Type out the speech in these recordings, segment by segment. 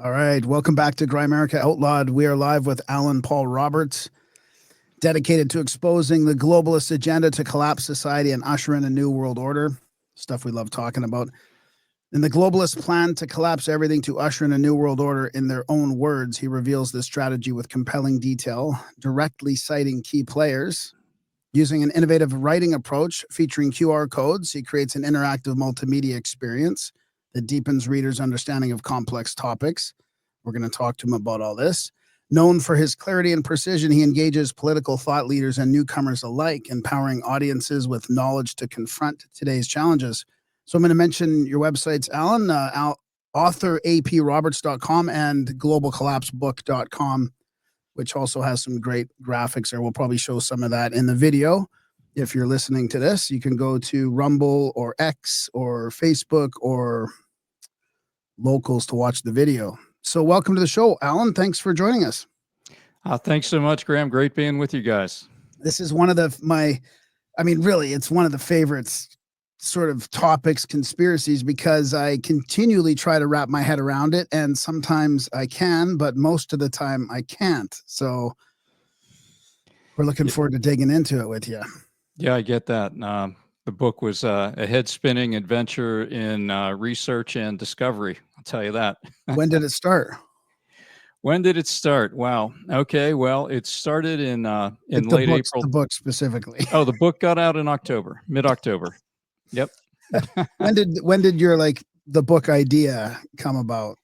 All right. Welcome back to Grimerica Outlawed. We are live with Allan Paul Roberts, dedicated to exposing the globalist agenda to collapse society and usher in a new world order. Stuff we love talking about. In the globalist plan to collapse everything to usher in a new world order, in their own words, he reveals this strategy with compelling detail, directly citing key players. Using an innovative writing approach featuring QR codes, he creates an interactive multimedia experience that deepens readers' understanding of complex topics. We're going to talk to him about all this. Known for his clarity and precision, he engages political thought leaders and newcomers alike, empowering audiences with knowledge to confront today's challenges. So I'm going to mention your websites, Allan, author.aproberts.com and globalcollapsebook.com, which also has some great graphics there. We'll probably show some of that in the video. If you're listening to this, you can go to Rumble or X or Facebook or Locals to watch the video. So welcome to the show, Allan. Thanks for joining us. Thanks so much, Graham. Great being with you guys. This is one of really, it's one of the favorites sort of topics, conspiracies, because I continually try to wrap my head around it. And sometimes I can, but most of the time I can't. So we're looking forward to digging into it with you. Yeah, I get that. The book was a head-spinning adventure in research and discovery. I'll tell you that. When did it start? When did it start? Wow. Okay. Well, it started in late April. The book specifically. Oh, the book got out in October, mid-October. Yep. When did your the book idea come about?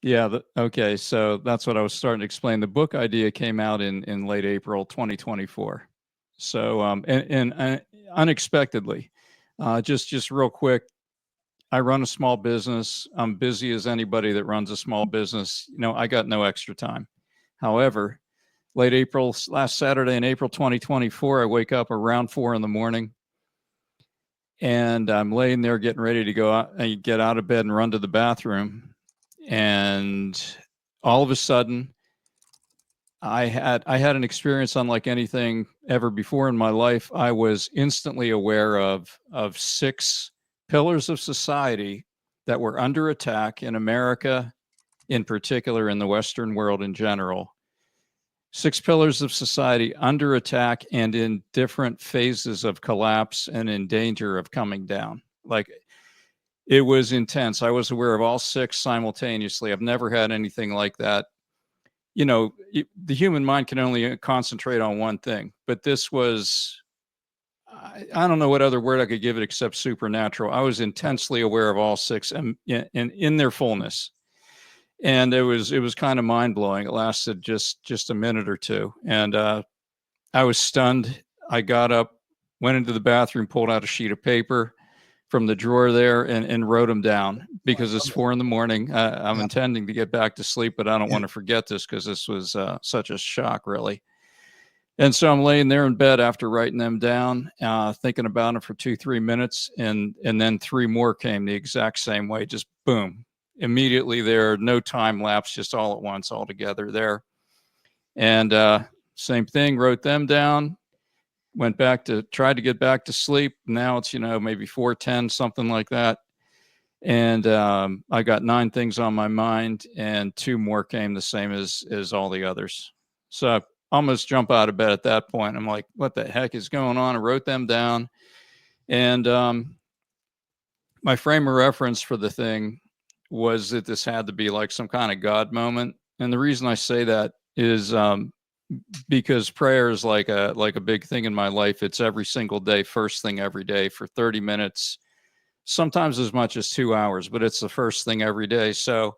Yeah. Okay. So that's what I was starting to explain. The book idea came out in late April 2024. So and unexpectedly, just real quick, I run a small business. I'm busy as anybody that runs a small business. I got no extra time. However, late April, last Saturday in April 2024, I wake up around 4 a.m. and I'm laying there getting ready to go out and get out of bed and run to the bathroom. And all of a sudden, I had an experience unlike anything ever before in my life. I was instantly aware of 6 pillars of society that were under attack in America, in particular, in the Western world in general. 6 pillars of society under attack and in different phases of collapse and in danger of coming down. It was intense. I was aware of all 6 simultaneously. I've never had anything like that. The human mind can only concentrate on one thing, but this was, I don't know what other word I could give it except supernatural. I was intensely aware of all 6 and in their fullness. And it was kind of mind blowing. It lasted just a minute or two. And I was stunned. I got up, went into the bathroom, pulled out a sheet of paper from the drawer there and wrote them down because it's 4 a.m. I'm intending to get back to sleep, but I don't want to forget this because this was such a shock, really. And so I'm laying there in bed after writing them down, thinking about it for 2-3 minutes. And then 3 more came the exact same way, just boom, immediately there, no time lapse, just all at once, all together there. And same thing, wrote them down. Tried to get back to sleep. Now it's, maybe 4:10, something like that. And I got 9 things on my mind and 2 more came the same as all the others. So I almost jump out of bed at that point. I'm like, what the heck is going on? I wrote them down. And my frame of reference for the thing was that this had to be like some kind of God moment. And the reason I say that is because prayer is like a big thing in my life. It's every single day, first thing every day for 30 minutes, sometimes as much as 2 hours, but it's the first thing every day. So,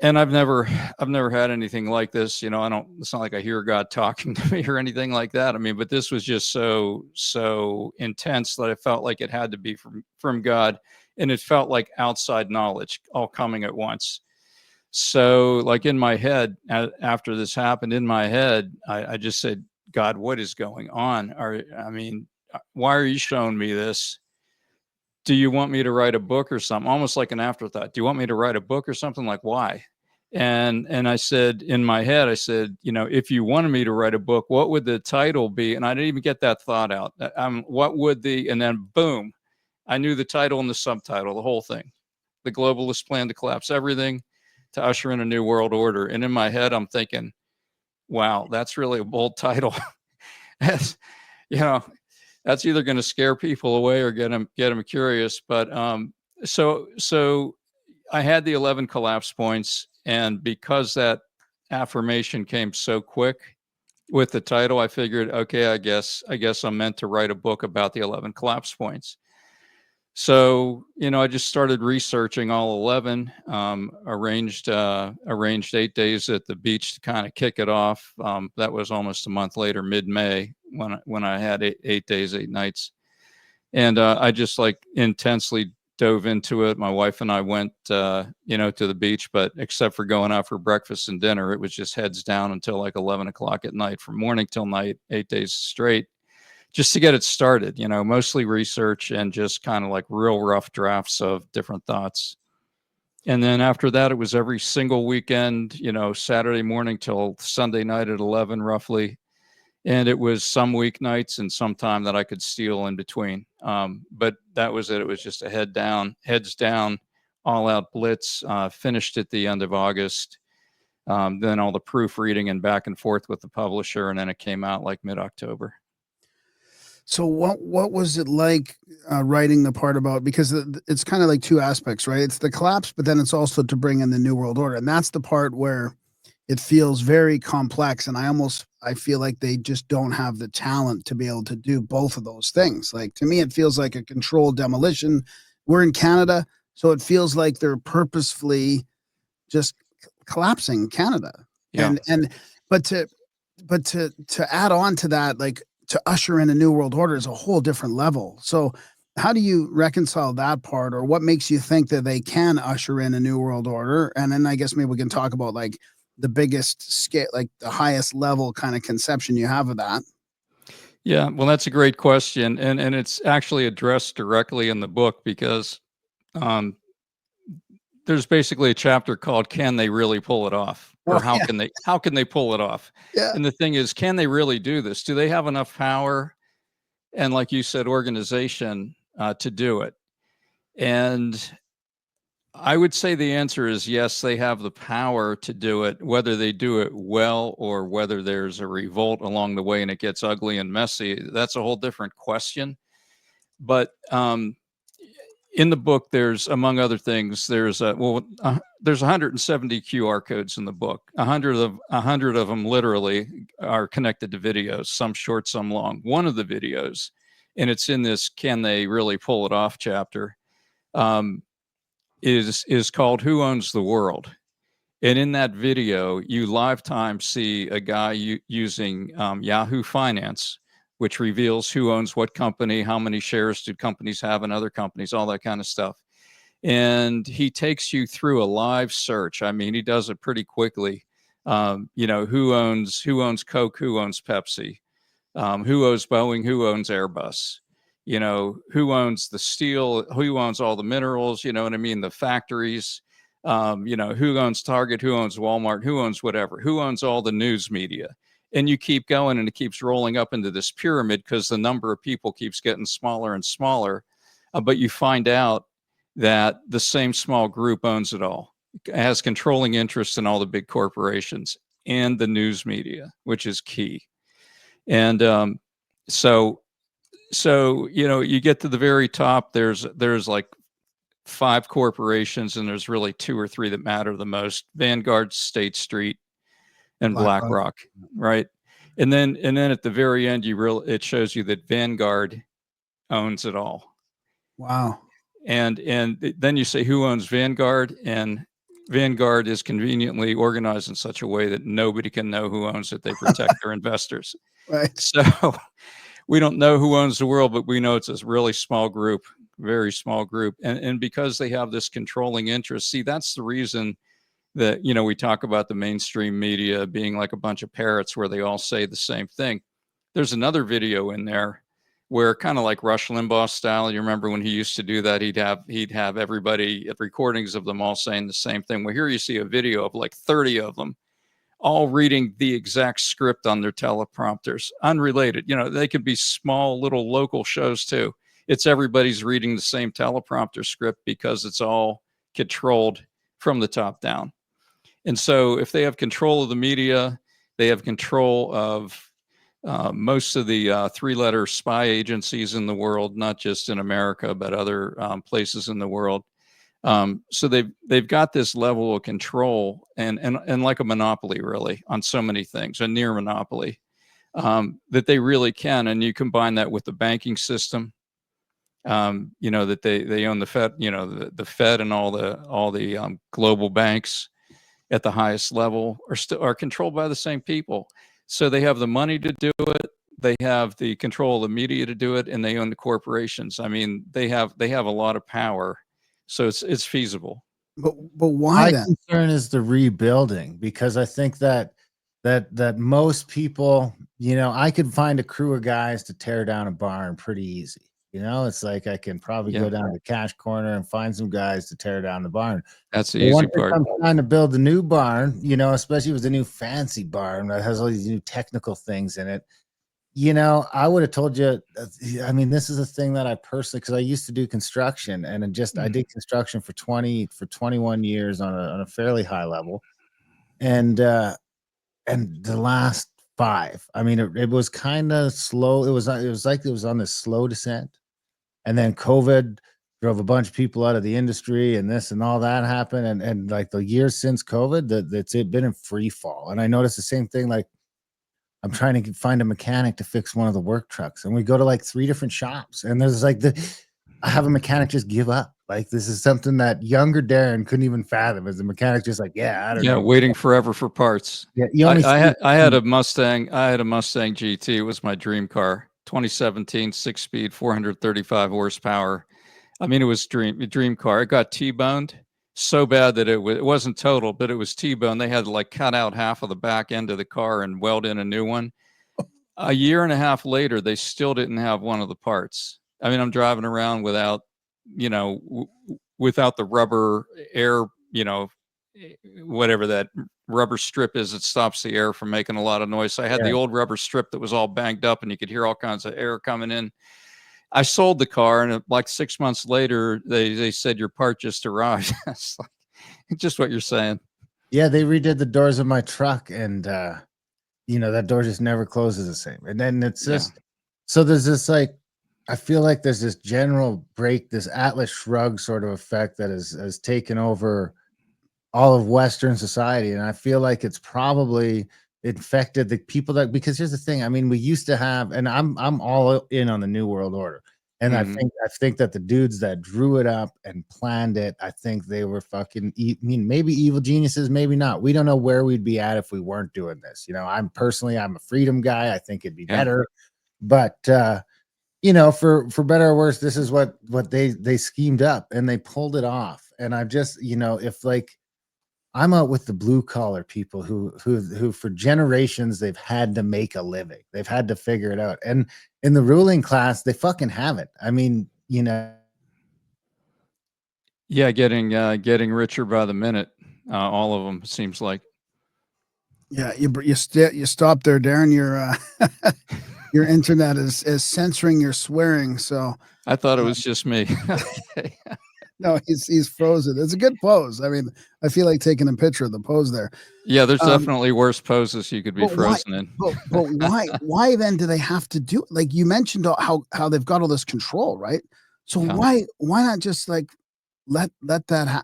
and I've never had anything like this. It's not like I hear God talking to me or anything like that. I mean, but this was just so intense that I felt like it had to be from God, and it felt like outside knowledge all coming at once. So like in my head, after this happened in my head, I just said, God, what is going on? Why are you showing me this? Do you want me to write a book or something? Almost like an afterthought. Do you want me to write a book or something? Like, why? And I said, in my head, I said, if you wanted me to write a book, what would the title be? And I didn't even get that thought out. And then boom, I knew the title and the subtitle, the whole thing. The Globalist Plan to Collapse Everything to usher in a new world order. And in my head, I'm thinking, wow, that's really a bold title. That's, you know, that's either going to scare people away or get them curious. But so I had the 11 collapse points, and because that affirmation came so quick with the title, I figured, okay, I guess I'm meant to write a book about the 11 collapse points. So, I just started researching all 11, arranged 8 days at the beach to kind of kick it off. That was almost a month later, mid-May, when I had 8 days, 8 nights. And I just like intensely dove into it. My wife and I went, to the beach, but except for going out for breakfast and dinner, it was just heads down until like 11 o'clock at night, from morning till night, 8 days straight, just to get it started, mostly research and just kind of like real rough drafts of different thoughts. And then after that, it was every single weekend, Saturday morning till Sunday night at 11 roughly. And it was some weeknights and some time that I could steal in between. But that was it. It was just a heads down, all out blitz. Finished at the end of August. Then all the proofreading and back and forth with the publisher. And then it came out like mid-October. So what was it like writing the part about, because it's kind of like two aspects, right? It's the collapse, but then it's also to bring in the new world order. And that's the part where it feels very complex. And I feel like they just don't have the talent to be able to do both of those things. Like, to me, it feels like a controlled demolition. We're in Canada, so it feels like they're purposefully just collapsing Canada. Yeah. But to add on to that, like, to usher in a new world order is a whole different level. So how do you reconcile that part, or what makes you think that they can usher in a new world order? And then I guess maybe we can talk about like the biggest scale, like the highest level kind of conception you have of that. Yeah, well, that's a great question. And it's actually addressed directly in the book, because there's basically a chapter called "Can They Really Pull It Off?" or Oh, how can they pull it off? yeah. And the thing is, can they really do this? Do they have enough power and, like you said, organization to do it? And I would say the answer is yes, they have the power to do it. Whether they do it well or whether there's a revolt along the way and it gets ugly and messy, that's a whole different question. But in the book, there's, among other things, there's 170 QR codes in the book. 100 of them literally are connected to videos, some short, some long. One of the videos, and it's in this "Can They Really Pull It Off" chapter, is called "Who Owns the World?" And in that video, you live time see a guy using Yahoo Finance, which reveals who owns what company, how many shares do companies have in other companies, all that kind of stuff. And he takes you through a live search. I mean, he does it pretty quickly. Who owns Coke, who owns Pepsi, who owns Boeing, who owns Airbus, who owns the steel, who owns all the minerals, you know what I mean, the factories, who owns Target, who owns Walmart, who owns whatever, who owns all the news media. And you keep going, and it keeps rolling up into this pyramid because the number of people keeps getting smaller and smaller. But you find out that the same small group owns it all, has controlling interest in all the big corporations and the news media, which is key. And so you get to the very top. There's like 5 corporations, and there's really 2 or 3 that matter the most: Vanguard, State Street, and BlackRock, right? And then at the very end, it shows you that Vanguard owns it all. Wow. And then you say, who owns Vanguard? And Vanguard is conveniently organized in such a way that nobody can know who owns it. They protect their investors. Right. So we don't know who owns the world, but we know it's a really small group, very small group. And because they have this controlling interest, see, that's the reason that, we talk about the mainstream media being like a bunch of parrots where they all say the same thing. There's another video in there where, kind of like Rush Limbaugh style, you remember when he used to do that, he'd have everybody, recordings of them all saying the same thing. Well, here you see a video of like 30 of them all reading the exact script on their teleprompters, unrelated. They could be small little local shows too. It's everybody's reading the same teleprompter script because it's all controlled from the top down. And so if they have control of the media, they have control of most of the three-letter spy agencies in the world, not just in America, but other places in the world. So they've got this level of control and like a monopoly, really, on so many things, a near monopoly, that they really can. And you combine that with the banking system, that they own the Fed, the Fed and all the global banks at the highest level are controlled by the same people. So they have the money to do it. They have the control of the media to do it, and they own the corporations. I mean, they have a lot of power, so it's feasible. But why My then? concern is the rebuilding, because I think that most people, I could find a crew of guys to tear down a barn pretty easy. It's like I can probably go down to Cash Corner and find some guys to tear down the barn. That's the easy part. I'm trying to build a new barn, especially with a new fancy barn that has all these new technical things in it. I would have told you, I mean, this is a thing that I personally, because I used to do construction, and I did construction for 21 years on a fairly high level. And the last 5, I mean, it was kind of slow. It was like it was on this slow descent. And then COVID drove a bunch of people out of the industry, and this and all that happened. And like the years since COVID, that's it been in free fall. And I noticed the same thing. Like, I'm trying to find a mechanic to fix one of the work trucks, and we go to like 3 different shops, and there's like I have a mechanic just give up. Like, this is something that younger Darren couldn't even fathom, as the mechanic just like, I don't know. Waiting forever for parts. Yeah, I had a Mustang GT. It was my dream car. 2017, 6-speed, 435 horsepower. I mean, it was a dream car. It got T-boned so bad that it wasn't total, but it was T-boned. They had to like cut out half of the back end of the car and weld in a new one. A year and a half later, they still didn't have one of the parts. I mean, I'm driving around without the rubber air, whatever that rubber strip is that stops the air from making a lot of noise. So I had the old rubber strip that was all banged up, and you could hear all kinds of air coming in. I sold the car, and like 6 months later, they said your part just arrived. It's like, just what you're saying. Yeah, they redid the doors of my truck, and that door just never closes the same. And then it's just so there's this like, I feel like there's this general break, this Atlas Shrugged sort of effect that has taken over all of Western society, and I feel like it's probably infected the people because here's the thing. I mean, we used to have, and I'm all in on the New World Order, and I think that the dudes that drew it up and planned it, I think they were fucking maybe evil geniuses, maybe not. We don't know where we'd be at if we weren't doing this. I'm a freedom guy. I think it'd be better, but for better or worse, this is what they schemed up, and they pulled it off. And I just, if like, I'm out with the blue collar people who for generations they've had to make a living. They've had to figure it out. And in the ruling class, they fucking haven't. I mean, getting richer by the minute. All of them, seems like. Yeah, you stop there, Darren. Your internet is censoring your swearing. So I thought it was just me. Okay. No, he's frozen. It's a good pose. I mean, I feel like taking a picture of the pose there. Yeah, there's definitely worse poses you could be frozen in. But why then do they have to do, like you mentioned, how they've got all this control, right? So why not just like let that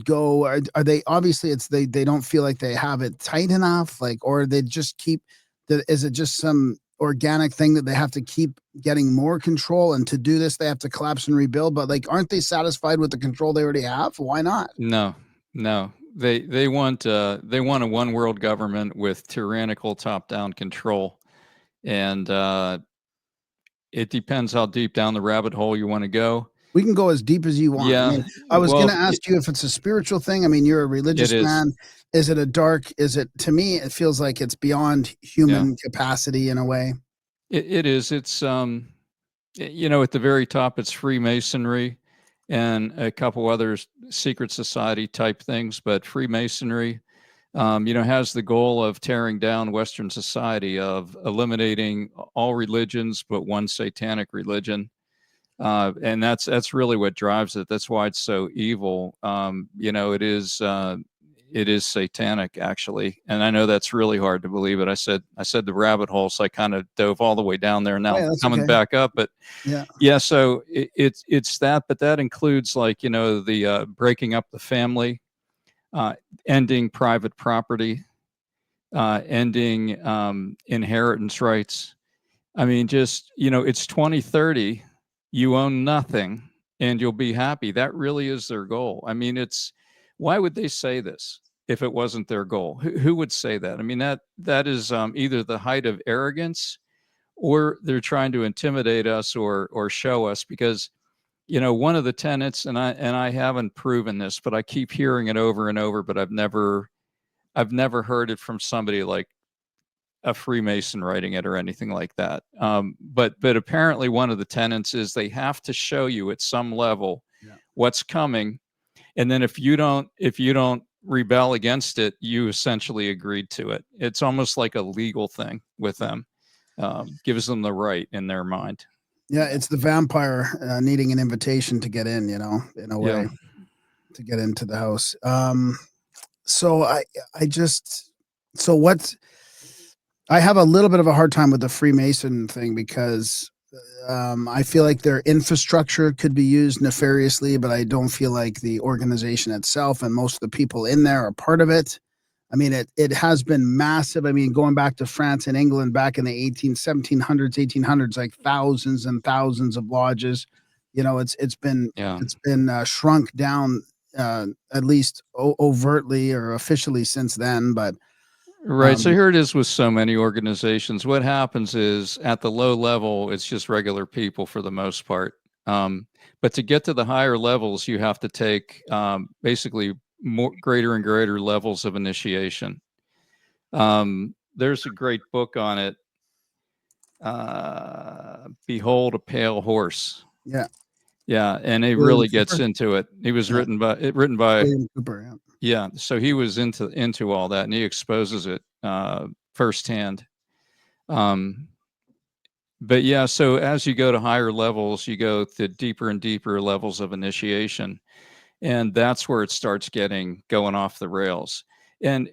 go? Are they, obviously they don't feel like they have it tight enough, like, or they just keep is it just some organic thing that they have to keep getting more control, and to do this they have to collapse and rebuild? But like, aren't they satisfied with the control they already have? Why not? No, they want a one world government with tyrannical top down control, and it depends how deep down the rabbit hole you want to go. We can go as deep as you want. Yeah, I mean, I was going to ask you if it's a spiritual thing. I mean, you're a religious man. Is it to me, it feels like it's beyond human capacity in a way. It is. It's, at the very top, it's Freemasonry and a couple other secret society type things, but Freemasonry, has the goal of tearing down Western society, of eliminating all religions but one satanic religion. And that's really what drives it. That's why it's so evil. It is satanic, actually. And I know that's really hard to believe, but I said the rabbit hole, so I kind of dove all the way down there. Now Yeah, that's coming okay. back up, but Yeah. yeah, so it's that, but that includes, like, the breaking up the family, ending private property, ending inheritance rights. I mean, just, it's 2030, you own nothing and you'll be happy. That really is their goal. I mean, why would they say this if it wasn't their goal? Who would say that? I mean, that is either the height of arrogance, or they're trying to intimidate us or show us, because, one of the tenets, and I haven't proven this, but I keep hearing it over and over, but I've never heard it from somebody like a Freemason writing it or anything like that. But apparently one of the tenets is they have to show you at some level what's coming, and then if you don't rebel against it, you essentially agreed to it. It's almost like a legal thing with them. Gives them the right in their mind. Yeah, it's the vampire needing an invitation to get in, in a way, to get into the house. So I have a little bit of a hard time with the Freemason thing, because I feel like their infrastructure could be used nefariously, but I don't feel like the organization itself and most of the people in there are part of it. I mean, it has been massive. I mean, going back to France and England back in the 1700s, 1800s, like thousands and thousands of lodges. It's been shrunk down, at least overtly or officially, since then. But right. So here it is with so many organizations. What happens is, at the low level, it's just regular people for the most part. But to get to the higher levels, you have to take basically greater and greater levels of initiation. There's a great book on it. Behold a Pale Horse. Yeah. Yeah. And it William really gets Cooper. into it. He was written by William Cooper. Yeah. So he was into all that, and he exposes it firsthand. But yeah, so as you go to higher levels, you go to deeper and deeper levels of initiation, and that's where it starts going off the rails. And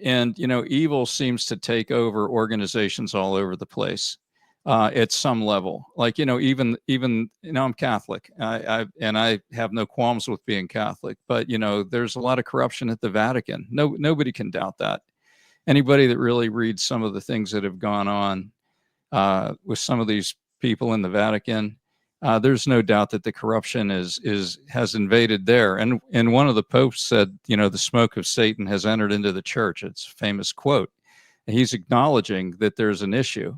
evil seems to take over organizations all over the place at some level. Like, even I'm Catholic, and I have no qualms with being Catholic, but there's a lot of corruption at the Vatican. Nobody can doubt that. Anybody that really reads some of the things that have gone on with some of these people in the Vatican, there's no doubt that the corruption has invaded there. And one of the popes said, the smoke of Satan has entered into the church. It's a famous quote. And he's acknowledging that there's an issue.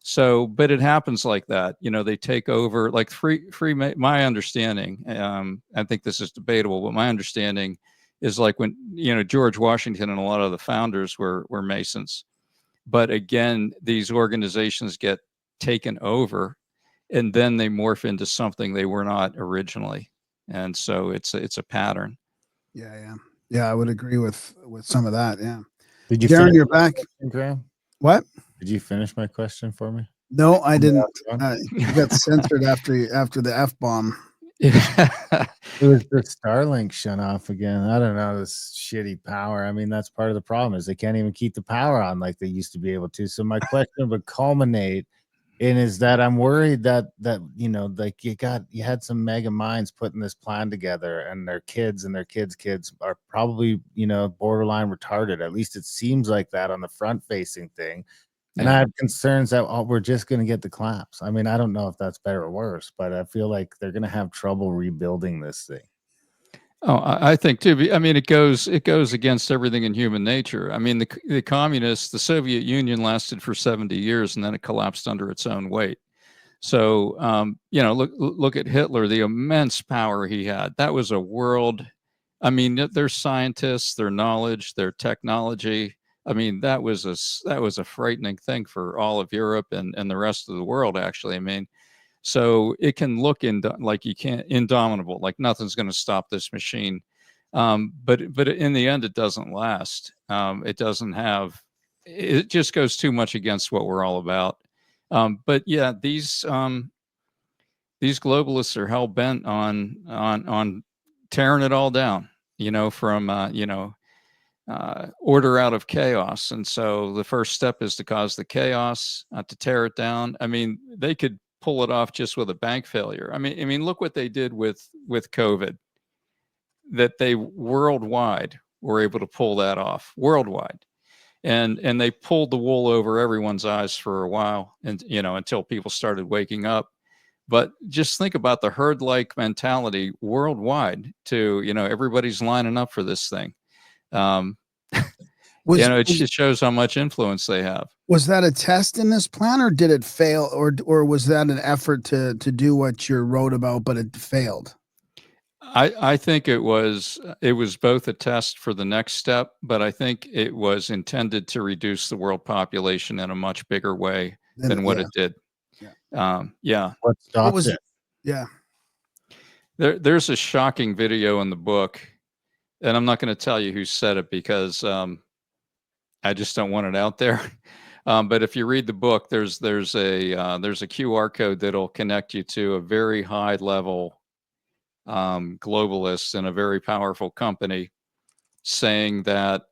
So, but it happens like that. They take over, like my understanding, I think this is debatable, but my understanding is, like, when, George Washington and a lot of the founders were Masons. But again, these organizations get taken over, and then they morph into something they were not originally. And so it's a pattern. Yeah. I would agree with some of that. Yeah. Did you Darren, you're back. Graham? What? Did you finish my question for me? No, I didn't. You got censored after the F-bomb. It was the Starlink shut off again. I don't know, this shitty power. I mean, that's part of the problem, is they can't even keep the power on like they used to be able to. So my question would culminate in is that I'm worried that like you had some mega minds putting this plan together, and their kids and their kids' kids are probably borderline retarded. At least it seems like that on the front facing thing. And I have concerns that we're just going to get the collapse. I mean, I don't know if that's better or worse, but I feel like they're going to have trouble rebuilding this thing. Oh, I think too. I mean, it goes against everything in human nature. I mean, the communists, the Soviet Union lasted for 70 years, and then it collapsed under its own weight. So, look at Hitler, the immense power he had. That was a world. I mean, their scientists, their knowledge, their technology. I mean, that was a frightening thing for all of Europe and the rest of the world, actually. I mean, so it can look like you can't indomitable, like nothing's going to stop this machine. But in the end, it doesn't last. It doesn't have. It just goes too much against what we're all about. But yeah, these these globalists are hell bent on tearing it all down, from order out of chaos. And so the first step is to cause the chaos, to tear it down. I mean, they could pull it off just with a bank failure. I mean, look what they did with COVID, that they worldwide were able to pull that off worldwide. And they pulled the wool over everyone's eyes for a while, and until people started waking up. But just think about the herd-like mentality worldwide to, everybody's lining up for this thing. It just shows how much influence they have. Was that a test in this plan, or did it fail, or was that an effort to do what you wrote about, but it failed? I think it was both a test for the next step, but I think it was intended to reduce the world population in a much bigger way than what it did. What stopped it? Yeah. There's a shocking video in the book, and I'm not going to tell you who said it because I just don't want it out there. But if you read the book, there's a QR code that'll connect you to a very high level globalist in a very powerful company, saying that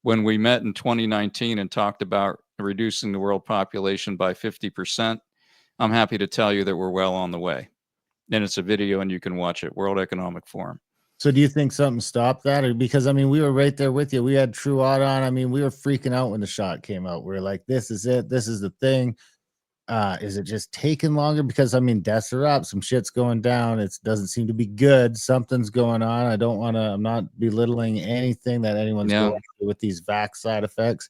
when we met in 2019 and talked about reducing the world population by 50%, I'm happy to tell you that we're well on the way. And it's a video and you can watch it, World Economic Forum. So do you think something stopped that? Or because, I mean, we were right there with you. We had True Odd on. I mean, we were freaking out when the shot came out. We were like, this is it. This is the thing. Is it just taking longer? Because, I mean, deaths are up. Some shit's going down. It doesn't seem to be good. Something's going on. I'm not belittling anything that anyone's going through with these vax side effects.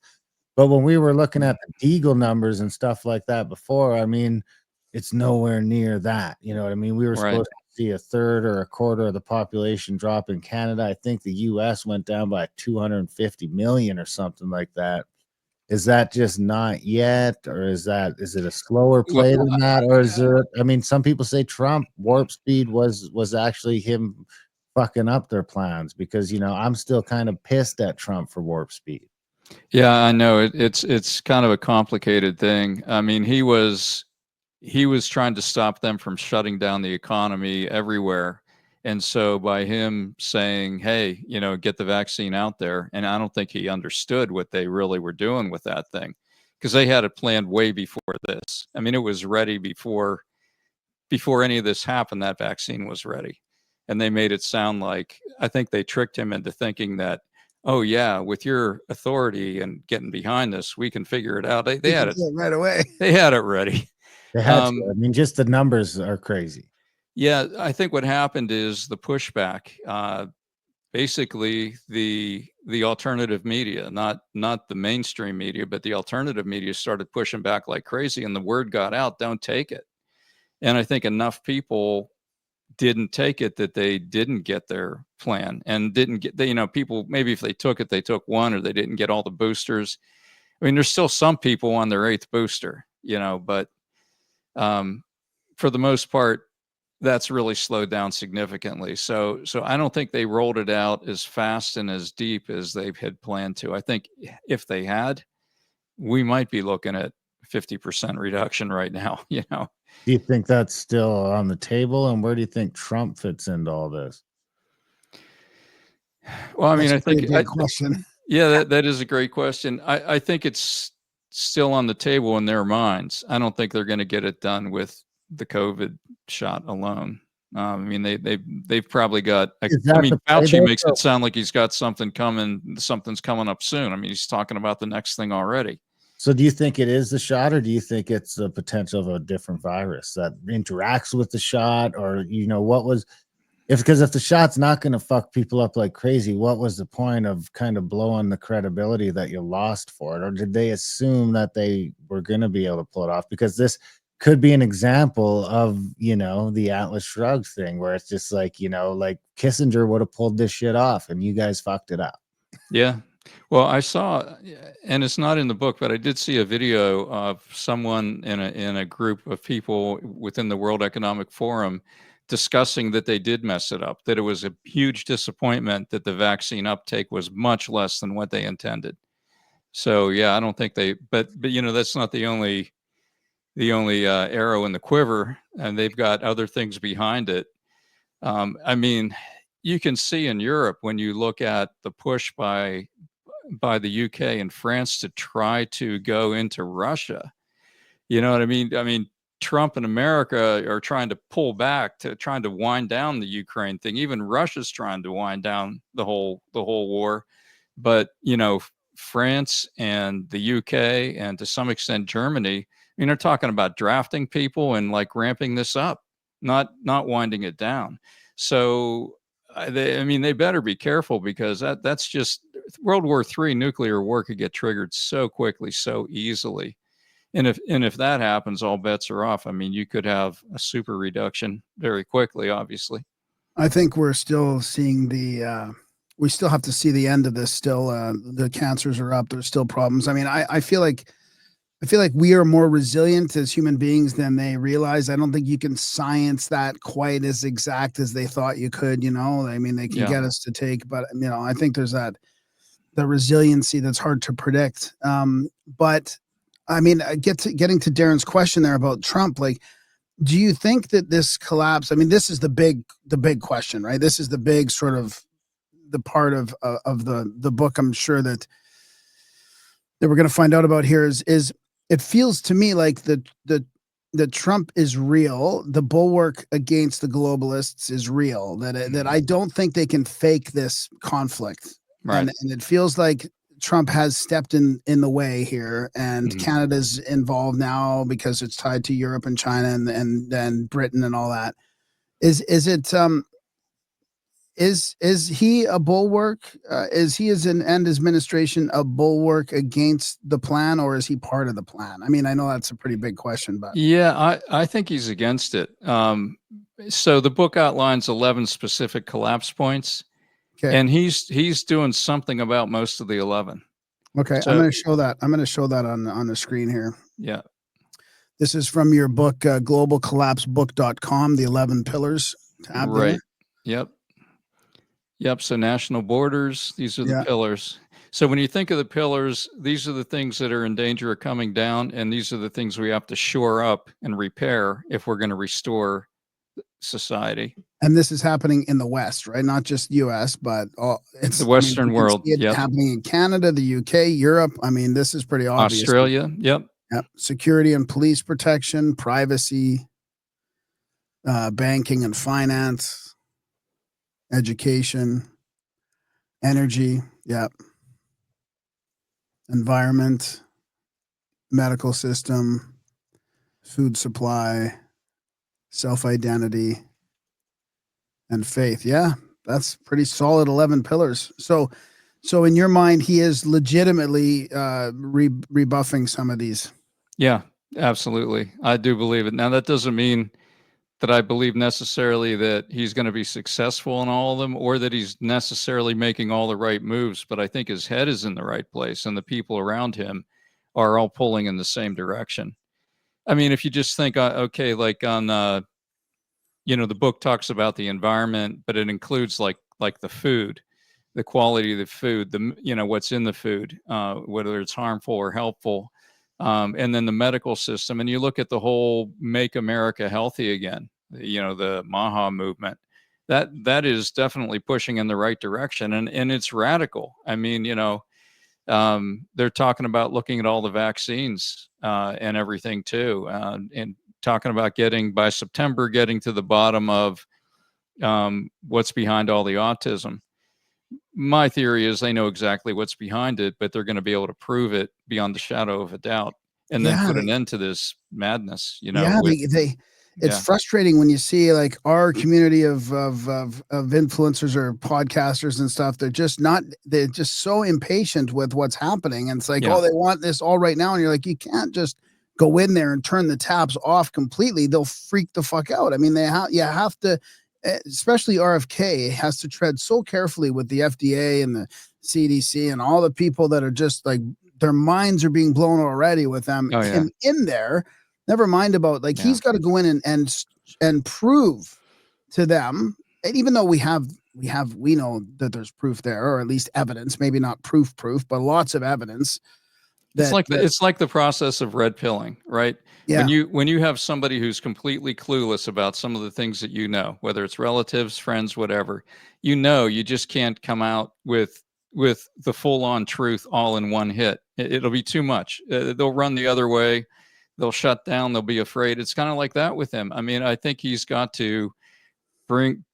But when we were looking at the Deagle numbers and stuff like that before, I mean, it's nowhere near that. You know what I mean? We were supposed to see a third or a quarter of the population drop in Canada. I think the US went down by 250 million or something like that. Is that just not yet? Or is it a slower play than that? Or is there, I mean, some people say Trump warp speed was actually him fucking up their plans, because, I'm still kind of pissed at Trump for warp speed. Yeah, I know it's kind of a complicated thing. I mean, he was trying to stop them from shutting down the economy everywhere. And so by him saying, hey, get the vaccine out there, and I don't think he understood what they really were doing with that thing, because they had it planned way before this. I mean, it was ready before any of this happened. That vaccine was ready. And they made it sound like, I think they tricked him into thinking that, oh yeah, with your authority and getting behind this, we can figure it out. They had it right away. They had it ready. They had to. I mean, just the numbers are crazy. Yeah, I think what happened is the pushback. Basically, the alternative media, not the mainstream media, but the alternative media started pushing back like crazy, and the word got out, don't take it. And I think enough people didn't take it that they didn't get their plan, and didn't get, people, maybe if they took it, they took one, or they didn't get all the boosters. I mean, there's still some people on their 8th booster, but for the most part, that's really slowed down significantly. So I don't think they rolled it out as fast and as deep as they had planned to. I think if they had, we might be looking at 50% reduction right now. Do you think that's still on the table? And where do you think Trump fits into all this? Well, I mean, I think question. Yeah, that is a great question. I think it's still on the table in their minds. I don't think they're going to get it done with the COVID shot alone. I mean, they've probably got. I mean, Fauci makes it sound like he's got something coming. Something's coming up soon. I mean, he's talking about the next thing already. So, do you think it is the shot, or do you think it's the potential of a different virus that interacts with the shot, or what was? Because if the shot's not going to fuck people up like crazy, what was the point of kind of blowing the credibility that you lost for it? Or did they assume that they were going to be able to pull it off? Because this could be an example of, the Atlas Shrugged thing, where it's just like, like Kissinger would have pulled this shit off and you guys fucked it up. Yeah. Well, I saw, and it's not in the book, but I did see a video of someone in a group of people within the World Economic Forum discussing that they did mess it up, that it was a huge disappointment that the vaccine uptake was much less than what they intended. So yeah, I don't think but that's not the only arrow in the quiver, and they've got other things behind it. I mean, you can see in Europe when you look at the push by the UK and France to try to go into Russia. You know what I mean? I mean, Trump and America are trying to pull back, to trying to wind down the Ukraine thing. Even Russia's trying to wind down the whole war. But, you know, France and the UK and to some extent Germany, I mean, they're talking about drafting people and like ramping this up, not winding it down. So they better be careful, because that's just World War III nuclear war could get triggered so quickly, so easily. And if that happens, all bets are off. I mean, you could have a super reduction very quickly, obviously. I think we're still seeing we still have to see the end of this still. The cancers are up. There's still problems. I mean, I feel like we are more resilient as human beings than they realize. I don't think you can science that quite as exact as they thought you could, you know. I mean, they can get us to take, but you know, I think there's the resiliency that's hard to predict. But I mean, getting to Darren's question there about Trump, like, do you think that this collapse, I mean, this is the big question, right? This is the big sort of the part of the book, I'm sure that we're going to find out about here is it feels to me like the Trump is real. The bulwark against the globalists is real, that I don't think they can fake this conflict. Right. And it feels like Trump has stepped in the way here, and Canada's involved now because it's tied to Europe and China and then Britain and all that. Is he a bulwark? Is he as an end administration a bulwark against the plan, or is he part of the plan? I mean, I know that's a pretty big question, but yeah, I think he's against it. So the book outlines 11 specific collapse points. Okay. And he's doing something about most of the 11. Okay, so, I'm going to show that. I'm going to show that on the screen here. Yeah. This is from your book, globalcollapsebook.com, the 11 pillars tab. Right. There. Yep. So national borders, these are the pillars. So when you think of the pillars, these are the things that are in danger of coming down, and these are the things we have to shore up and repair if we're going to restore society. And this is happening in the West, right? Not just US, but it's the Western world. It's happening in Canada, the UK, Europe. I mean, this is pretty obvious. Australia. Yep. Security and police protection, privacy, banking and finance, education, energy. Yep. Environment, medical system, food supply, self-identity, and faith. Yeah, that's pretty solid 11 pillars. So in your mind, he is legitimately rebuffing some of these. Yeah, absolutely. I do believe it. Now, that doesn't mean that I believe necessarily that he's going to be successful in all of them, or that he's necessarily making all the right moves, but I think his head is in the right place, and the people around him are all pulling in the same direction. I mean, if you just think, okay, like on, the book talks about the environment, but it includes like the food, the quality of the food, what's in the food, whether it's harmful or helpful. And then the medical system, and you look at the whole Make America Healthy Again, the MAHA movement, that is definitely pushing in the right direction. And it's radical. I mean, they're talking about looking at all the vaccines and everything too, and talking about by September, getting to the bottom of what's behind all the autism. My theory is they know exactly what's behind it, but they're going to be able to prove it beyond the shadow of a doubt, and then put an end to this madness. It's frustrating when you see like our community of influencers or podcasters and stuff. They're just so impatient with what's happening, and it's like, oh, they want this all right now, and you're like, you can't just go in there and turn the taps off completely. They'll freak the fuck out. I mean, you have to. Especially RFK has to tread so carefully with the FDA and the CDC and all the people that are just like, their minds are being blown already with them in there. Never mind about he's got to go in and prove to them. And even though we know that there's proof there, or at least evidence, maybe not proof, but lots of evidence. It's like the process of red pilling, right? Yeah. When you have somebody who's completely clueless about some of the things that you know, whether it's relatives, friends, whatever, you just can't come out with the full on truth all in one hit. It'll be too much. They'll run the other way. They'll shut down. They'll be afraid. It's kind of like that with him. I mean, I think he's got to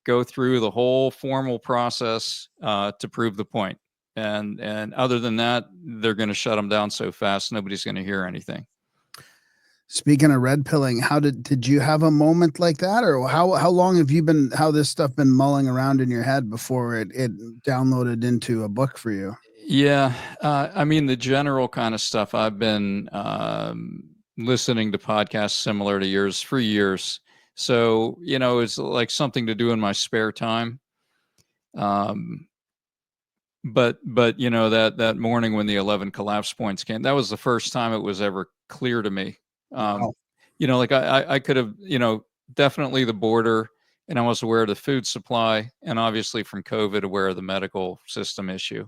go through the whole formal process to prove the point. And other than that, they're going to shut him down so fast, nobody's going to hear anything. Speaking of red pilling, how did you have a moment like that, or how long have you been, how this stuff been mulling around in your head before it downloaded into a book for you? Yeah, I mean, the general kind of stuff, I've been listening to podcasts similar to yours for years. So, it's like something to do in my spare time. But that morning when the 11 collapse points came, that was the first time it was ever clear to me. Wow. Like I could have, definitely the border, and I was aware of the food supply, and obviously from COVID aware of the medical system issue.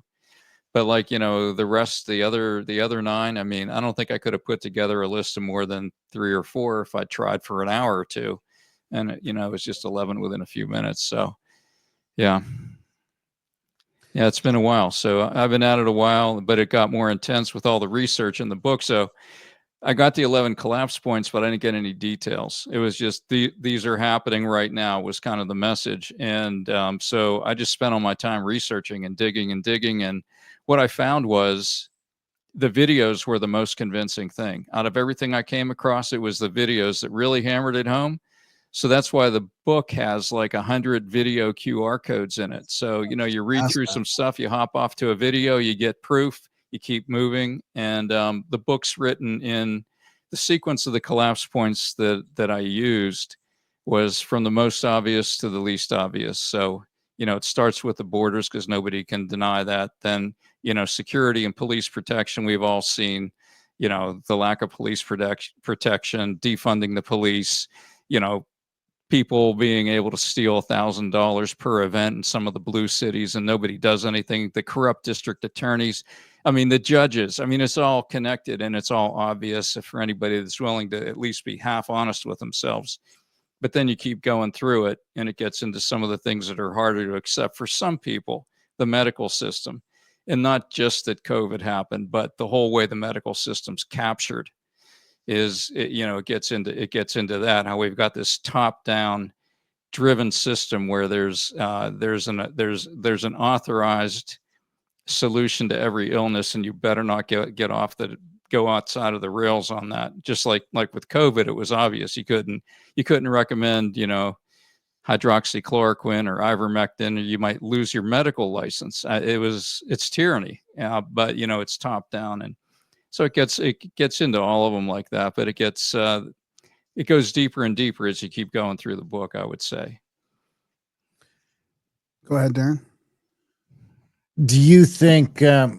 But the rest, the other 9, I mean, I don't think I could have put together a list of more than 3 or 4 if I tried for an hour or two. And it was just 11 within a few minutes. So yeah. Yeah, it's been a while. So I've been at it a while, but it got more intense with all the research in the book. So I got the 11 collapse points, but I didn't get any details. It was just these are happening right now was kind of the message. And so I just spent all my time researching and digging and digging. And what I found was the videos were the most convincing thing. Out of everything I came across, it was the videos that really hammered it home. So that's why the book has like 100 video QR codes in it. So, you read through some stuff, you hop off to a video, you get proof, you keep moving. And the book's written in the sequence of the collapse points that I used was from the most obvious to the least obvious. So, it starts with the borders because nobody can deny that. Then, security and police protection, we've all seen, the lack of police protection, defunding the police, people being able to steal $1,000 per event in some of the blue cities and nobody does anything. The corrupt district attorneys, I mean, the judges, I mean, it's all connected and it's all obvious for anybody that's willing to at least be half honest with themselves. But then you keep going through it and it gets into some of the things that are harder to accept for some people, the medical system, and not just that COVID happened, but the whole way the medical system's captured. It gets into that, how we've got this top down driven system where there's an authorized solution to every illness, and you better not go outside of the rails on that. Just like with COVID, it was obvious you couldn't recommend hydroxychloroquine or ivermectin, or you might lose your medical license. It's tyranny, but it's top down. And so it gets into all of them like that, but it goes deeper and deeper as you keep going through the book, I would say. Go ahead, Darren. Do you think, I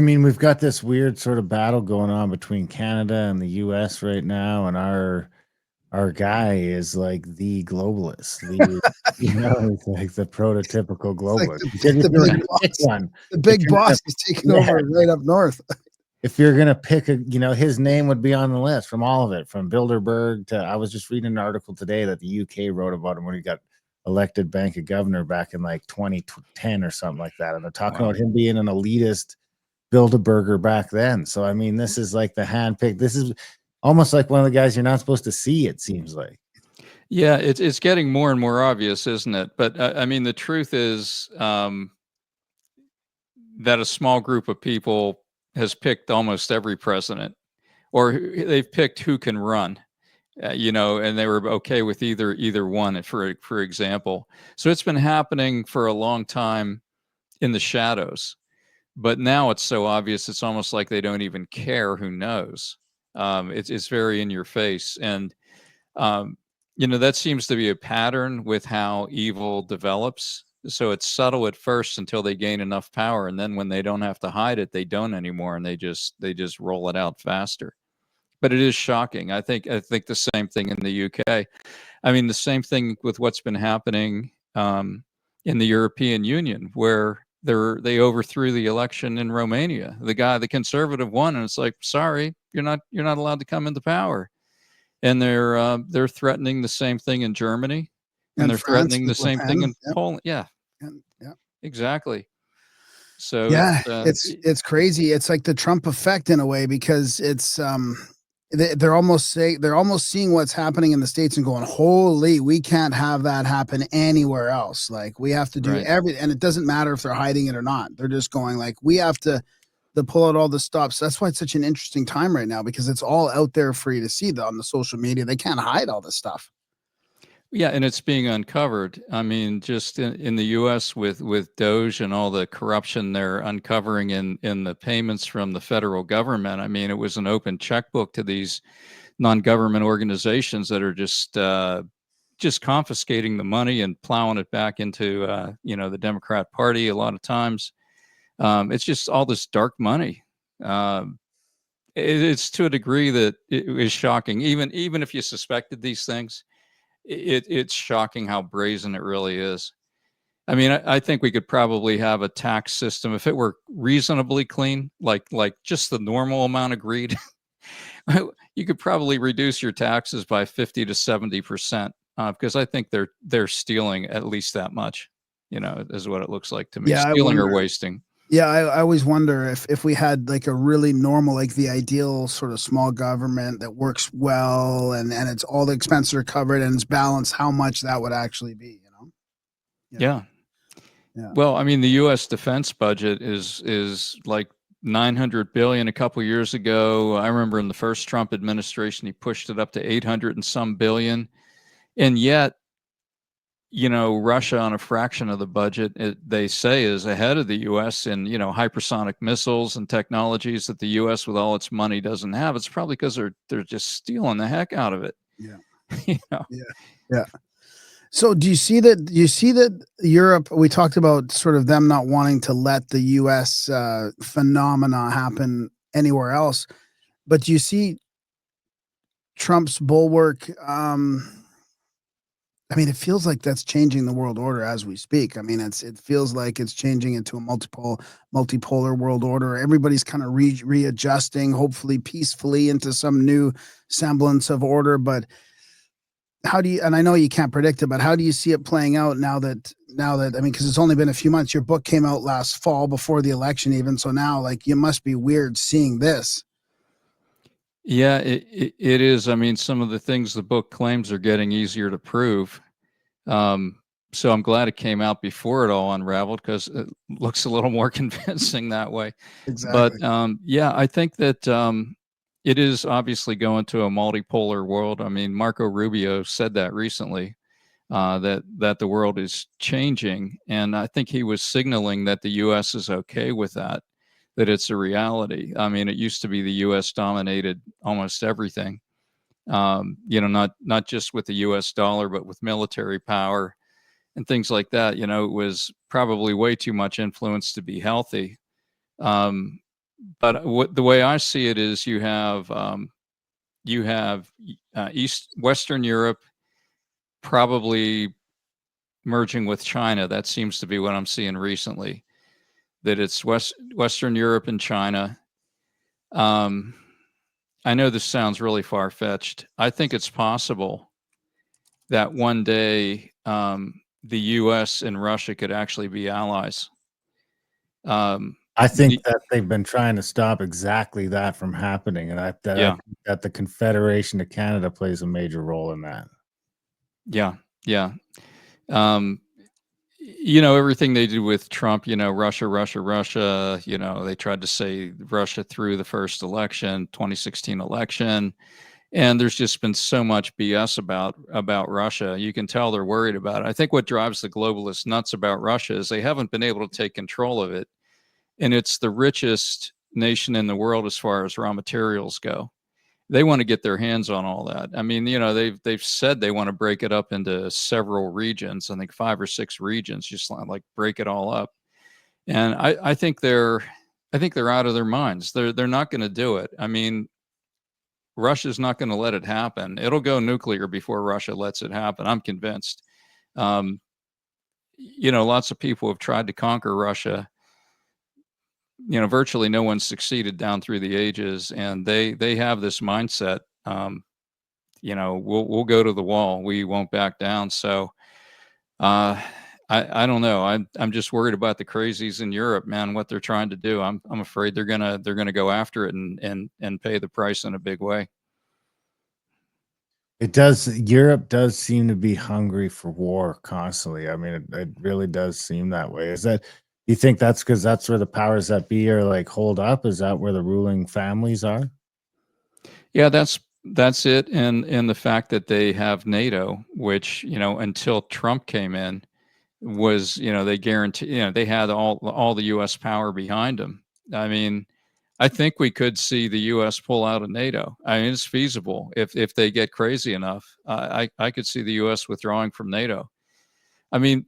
mean, we've got this weird sort of battle going on between Canada and the US right now, and our guy is like the globalist. He's like the prototypical globalist. The big boss is taking over right up north. If you're gonna pick his name would be on the list from all of it, from Bilderberg to, I was just reading an article today that the UK wrote about him when he got elected bank of governor back in like 2010 or something like that, and they're talking about him being an elitist Bilderberger back then. So I mean, this is like the handpicked. This is almost like one of the guys you're not supposed to see, it seems like. Yeah, it's getting more and more obvious, isn't it? But I mean, the truth is that a small group of people has picked almost every president, or they've picked who can run, and they were okay with either one, for example. So it's been happening for a long time in the shadows, but now it's so obvious, it's almost like they don't even care who knows. It's very in your face. And, that seems to be a pattern with how evil develops. So it's subtle at first until they gain enough power. And then when they don't have to hide it, they don't anymore. And they just roll it out faster. But it is shocking. I think the same thing in the UK. I mean, the same thing with what's been happening in the European Union, where they overthrew the election in Romania. The conservative won, and it's like, sorry, you're not allowed to come into power. And they're threatening the same thing in Germany, and they're France threatening the with Le same thing Pen. in Poland. Yeah, Yep. exactly. So Yeah, it's crazy. It's like the Trump effect in a way, because it's they're almost seeing what's happening in the States and going, holy, we can't have that happen anywhere else. Like, we have to do right. and it doesn't matter if they're hiding it or not. They're just going like, we have to pull out all the stops. That's why it's such an interesting time right now, because it's all out there for you to see on the social media. They can't hide all this stuff. Yeah, and it's being uncovered. I mean, just in the U.S. with DOGE and all the corruption they're uncovering in the payments from the federal government. I mean, it was an open checkbook to these non-government organizations that are just confiscating the money and plowing it back into the Democrat Party. A lot of times, it's just all this dark money. It's to a degree that it is shocking. Even if you suspected these things, it's shocking how brazen it really is. I mean, I think we could probably have a tax system if it were reasonably clean, like just the normal amount of greed. You could probably reduce your taxes by 50 to 70%, because I think they're stealing at least that much. Is what it looks like to me. Yeah, Stealing or wasting. Yeah, I always wonder if we had like a really normal, like the ideal sort of small government that works well, and it's all the expenses are covered and it's balanced, how much that would actually be, Yeah. Yeah. Well, I mean, the U.S. defense budget is like 900 billion a couple years ago. I remember in the first Trump administration, he pushed it up to 800 and some billion. And yet, Russia, on a fraction of the budget, they say is ahead of the U.S. in, hypersonic missiles and technologies that the U.S. with all its money doesn't have. It's probably because they're just stealing the heck out of it. Yeah. Yeah. Yeah. So do you see that Europe, we talked about sort of them not wanting to let the U.S. Phenomena happen anywhere else, but do you see Trump's bulwark? I mean, it feels like that's changing the world order as we speak. I mean, it feels like it's changing into a multipolar world order. Everybody's kind of readjusting, hopefully peacefully, into some new semblance of order. But how do you, and I know you can't predict it, but how do you see it playing out now that, I mean, because it's only been a few months. Your book came out last fall before the election even. So now, like, you must be weird seeing this. Yeah, it is. I mean, some of the things the book claims are getting easier to prove. So I'm glad it came out before it all unraveled, because it looks a little more convincing that way. Exactly. But yeah, I think that it is obviously going to a multipolar world. I mean, Marco Rubio said that recently, that the world is changing, and I think he was signaling that the U.S. is okay with that it's a reality. I mean, it used to be the U.S. dominated almost everything. Not just with the U.S. dollar, but with military power and things like that. It was probably way too much influence to be healthy. But the way I see it is you have Western Europe probably merging with China. That seems to be what I'm seeing recently, that it's Western Europe and China. I know this sounds really far-fetched. I think it's possible that one day the U.S. and Russia could actually be allies. I think that they've been trying to stop exactly that from happening, and I think that the Confederation of Canada plays a major role in that. Yeah. Everything they did with Trump, Russia, they tried to say Russia through the first election, 2016 election. And there's just been so much BS about Russia. You can tell they're worried about it. I think what drives the globalists nuts about Russia is they haven't been able to take control of it. And it's the richest nation in the world as far as raw materials go. They want to get their hands on all that. I mean, they've said they want to break it up into several regions. I think 5 or 6 regions, just like break it all up. And I think they're out of their minds. They're not going to do it. I mean, Russia's not going to let it happen. It'll go nuclear before Russia lets it happen. I'm convinced. Lots of people have tried to conquer Russia virtually no one succeeded down through the ages, and they have this mindset. We'll go to the wall. We won't back down. So I don't know. I'm just worried about the crazies in Europe, man. What they're trying to do. I'm afraid they're gonna go after it and pay the price in a big way. It does. Europe does seem to be hungry for war constantly. I mean, it really does seem that way. Is that, you think that's because that's where the powers that be are like hold up? Is that where the ruling families are? Yeah, that's it. And the fact that they have NATO, which, until Trump came in, was, they guarantee, they had all the US power behind them. I mean, I think we could see the US pull out of NATO. I mean, it's feasible if they get crazy enough. I could see the US withdrawing from NATO. I mean,